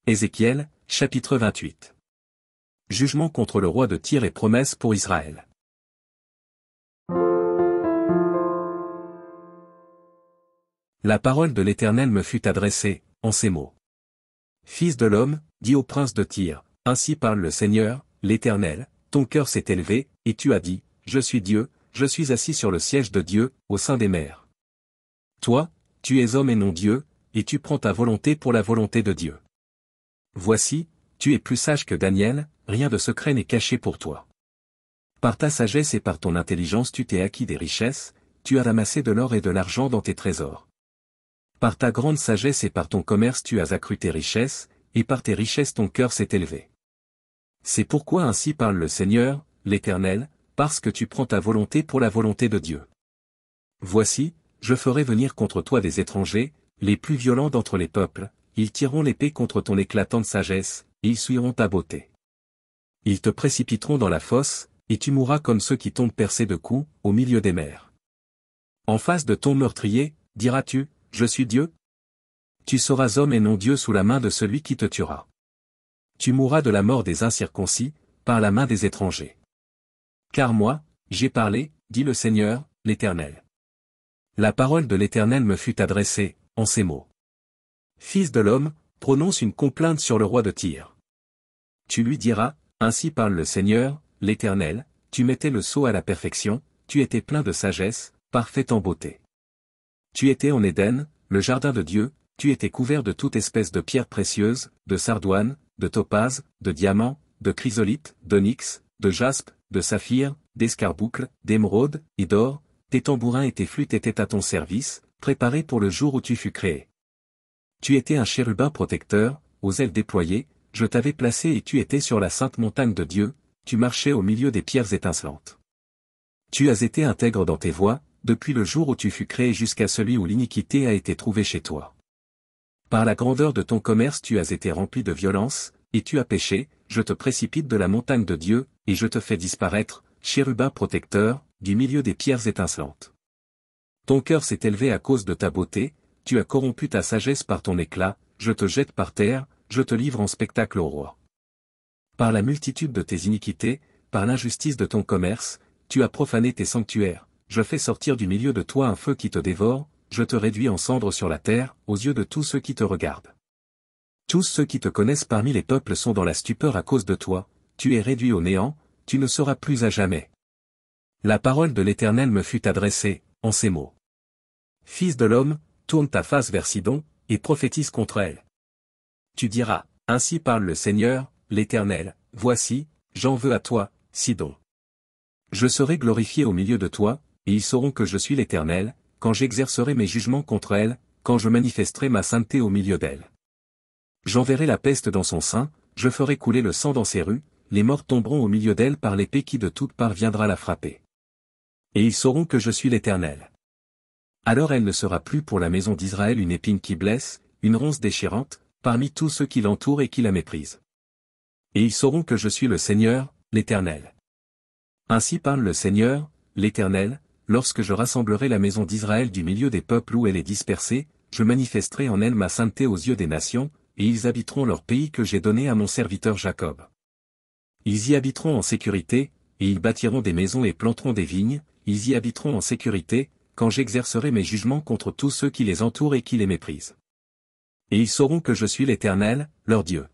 Ézéchiel, chapitre 28. Jugement contre le roi de Tyr et promesse pour Israël. La parole de l'Éternel me fut adressée, en ces mots. Fils de l'homme, dis au prince de Tyr, ainsi parle le Seigneur, l'Éternel, ton cœur s'est élevé, et tu as dit, je suis Dieu, je suis assis sur le siège de Dieu, au sein des mers. Toi, tu es homme et non Dieu, et tu prends ta volonté pour la volonté de Dieu. Voici, tu es plus sage que Daniel, rien de secret n'est caché pour toi. Par ta sagesse et par ton intelligence tu t'es acquis des richesses, tu as ramassé de l'or et de l'argent dans tes trésors. Par ta grande sagesse et par ton commerce tu as accru tes richesses, et par tes richesses ton cœur s'est élevé. C'est pourquoi ainsi parle le Seigneur, l'Éternel, parce que tu prends ta volonté pour la volonté de Dieu. Voici, je ferai venir contre toi des étrangers, les plus violents d'entre les peuples, ils tireront l'épée contre ton éclatante sagesse, et ils souilleront ta beauté. Ils te précipiteront dans la fosse, et tu mourras comme ceux qui tombent percés de coups, au milieu des mers. En face de ton meurtrier, diras-tu, je suis Dieu? Tu seras homme et non Dieu sous la main de celui qui te tuera. Tu mourras de la mort des incirconcis, par la main des étrangers. Car moi, j'ai parlé, dit le Seigneur, l'Éternel. La parole de l'Éternel me fut adressée, en ces mots. Fils de l'homme, prononce une complainte sur le roi de Tyr. Tu lui diras, ainsi parle le Seigneur, l'Éternel, tu mettais le sceau à la perfection, tu étais plein de sagesse, parfait en beauté. Tu étais en Éden, le jardin de Dieu, tu étais couvert de toute espèce de pierres précieuses, de sardoine, de topaze, de diamant, de chrysolite, d'onyx, de jaspe, de saphir, d'escarboucle, d'émeraude, et d'or, tes tambourins et tes flûtes étaient à ton service, préparés pour le jour où tu fus créé. Tu étais un chérubin protecteur, aux ailes déployées, je t'avais placé et tu étais sur la sainte montagne de Dieu, tu marchais au milieu des pierres étincelantes. Tu as été intègre dans tes voies, depuis le jour où tu fus créé jusqu'à celui où l'iniquité a été trouvée chez toi. Par la grandeur de ton commerce tu as été rempli de violence, et tu as péché, je te précipite de la montagne de Dieu, et je te fais disparaître, chérubin protecteur, du milieu des pierres étincelantes. Ton cœur s'est élevé à cause de ta beauté, tu as corrompu ta sagesse par ton éclat, je te jette par terre, je te livre en spectacle au roi. Par la multitude de tes iniquités, par l'injustice de ton commerce, tu as profané tes sanctuaires, je fais sortir du milieu de toi un feu qui te dévore, je te réduis en cendres sur la terre, aux yeux de tous ceux qui te regardent. Tous ceux qui te connaissent parmi les peuples sont dans la stupeur à cause de toi, tu es réduit au néant, tu ne seras plus à jamais. La parole de l'Éternel me fut adressée, en ces mots. Fils de l'homme, tourne ta face vers Sidon, et prophétise contre elle. Tu diras, ainsi parle le Seigneur, l'Éternel, voici, j'en veux à toi, Sidon. Je serai glorifié au milieu de toi, et ils sauront que je suis l'Éternel, quand j'exercerai mes jugements contre elle, quand je manifesterai ma sainteté au milieu d'elle. J'enverrai la peste dans son sein, je ferai couler le sang dans ses rues, les morts tomberont au milieu d'elle par l'épée qui de toutes parts viendra la frapper. Et ils sauront que je suis l'Éternel. Alors elle ne sera plus pour la maison d'Israël une épine qui blesse, une ronce déchirante, parmi tous ceux qui l'entourent et qui la méprisent. Et ils sauront que je suis le Seigneur, l'Éternel. Ainsi parle le Seigneur, l'Éternel, lorsque je rassemblerai la maison d'Israël du milieu des peuples où elle est dispersée, je manifesterai en elle ma sainteté aux yeux des nations, et ils habiteront leur pays que j'ai donné à mon serviteur Jacob. Ils y habiteront en sécurité, et ils bâtiront des maisons et planteront des vignes, ils y habiteront en sécurité, quand j'exercerai mes jugements contre tous ceux qui les entourent et qui les méprisent. Et ils sauront que je suis l'Éternel, leur Dieu.